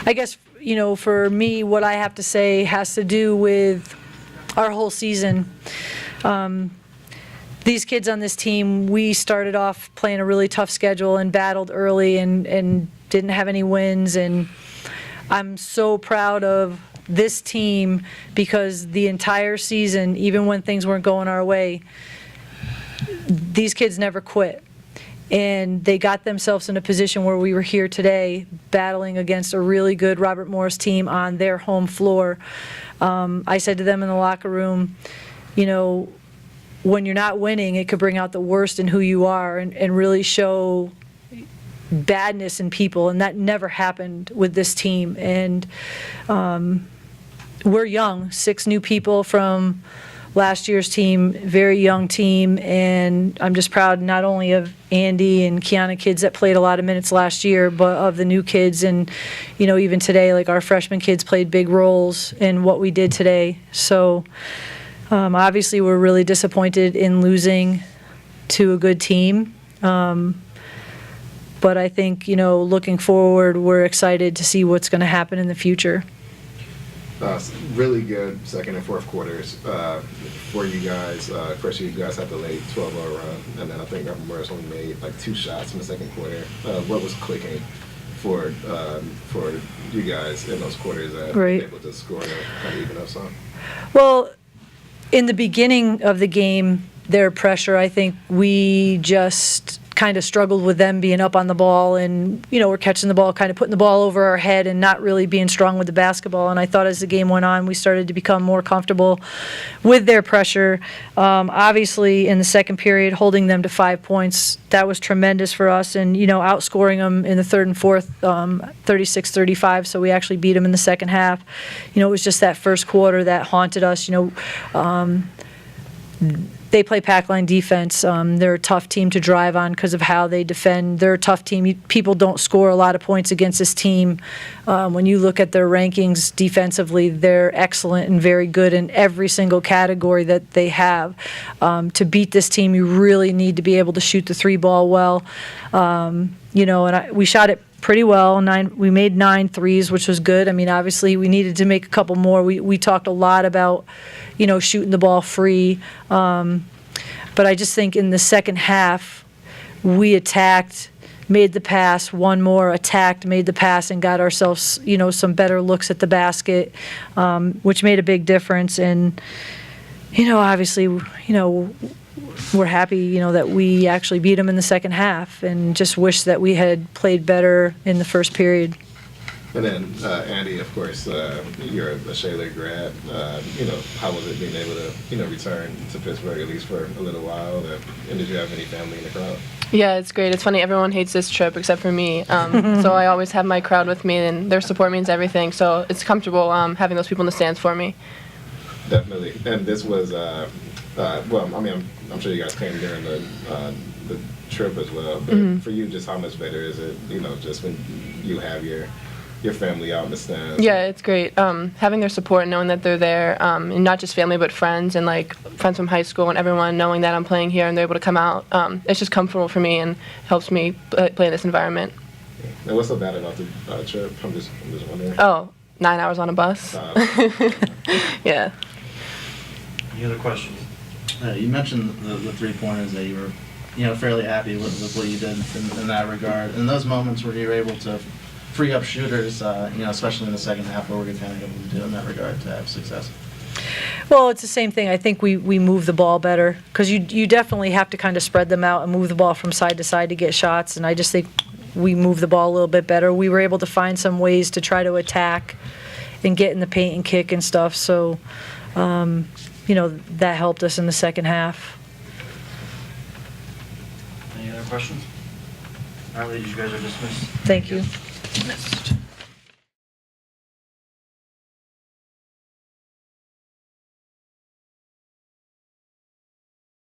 I guess, for me, what I have to say has to do with our whole season. These kids on this team, we started off playing a really tough schedule and battled early and didn't have any wins. And I'm so proud of this team because the entire season, even when things weren't going our way, these kids never quit. And they got themselves in a position where we were here today battling against a really good Robert Morris team on their home floor. I said to them in the locker room, when you're not winning, it could bring out the worst in who you are and really show badness in people, and that never happened with this team. And we're young, 6 new people from last year's team, very young team, and I'm just proud not only of Andi and Kiana kids that played a lot of minutes last year, but of the new kids. And even today, like our freshman kids played big roles in what we did today. So obviously we're really disappointed in losing to a good team. But I think, looking forward, we're excited to see what's going to happen in the future. Really good second and fourth quarters for you guys. First, you guys had the late 12-0 run, and then I think Morris only made like 2 shots in the second quarter. What was clicking for you guys in those quarters that were able to score and kind of even up some? Well, in the beginning of the game, their pressure, I think we just kind of struggled with them being up on the ball, and we're catching the ball, kind of putting the ball over our head and not really being strong with the basketball. And I thought as the game went on, we started to become more comfortable with their pressure. Obviously, in the second period, holding them to 5 points, that was tremendous for us, and outscoring them in the third and fourth, 36-35. So we actually beat them in the second half. It was just that first quarter that haunted us. They play pack line defense. They're a tough team to drive on because of how they defend. They're a tough team. People don't score a lot of points against this team. When you look at their rankings defensively, they're excellent and very good in every single category that they have. To beat this team, you really need to be able to shoot the 3-ball well. We shot it pretty well. We made 9 threes, which was good. I mean, obviously, we needed to make a couple more. We talked a lot about, shooting the ball free. But I just think in the second half, we attacked, made the pass, one more, attacked, made the pass, and got ourselves, some better looks at the basket, which made a big difference. And, obviously, we're happy, that we actually beat them in the second half, and just wish that we had played better in the first period. And then, Andi, of course, you're a Shaler grad. How was it being able to, return to Pittsburgh at least for a little while? And did you have any family in the crowd? Yeah, it's great. It's funny. Everyone hates this trip except for me. So I always have my crowd with me, and their support means everything. So it's comfortable having those people in the stands for me. Definitely. And this was, I'm sure you guys came during the trip as well. But for you, just how much better is it, just when you have your family out in the stands? Yeah, it's great. Having their support, knowing that they're there, and not just family but friends, and like friends from high school and everyone knowing that I'm playing here and they're able to come out. It's just comfortable for me and helps me play in this environment. And what's so bad about the trip? I'm just wondering. Oh, 9 hours on a bus. Yeah. Any other questions? You mentioned the 3-pointers that you were, fairly happy with what you did in that regard. In those moments where you were able to free up shooters, especially in the second half, what were you kind of able to do in that regard to have success? Well, it's the same thing. I think we move the ball better because you definitely have to kind of spread them out and move the ball from side to side to get shots, and I just think we move the ball a little bit better. We were able to find some ways to try to attack and get in the paint and kick and stuff, so that helped us in the second half. Any other questions? All right, ladies, you guys are dismissed. Thank you. Dismissed.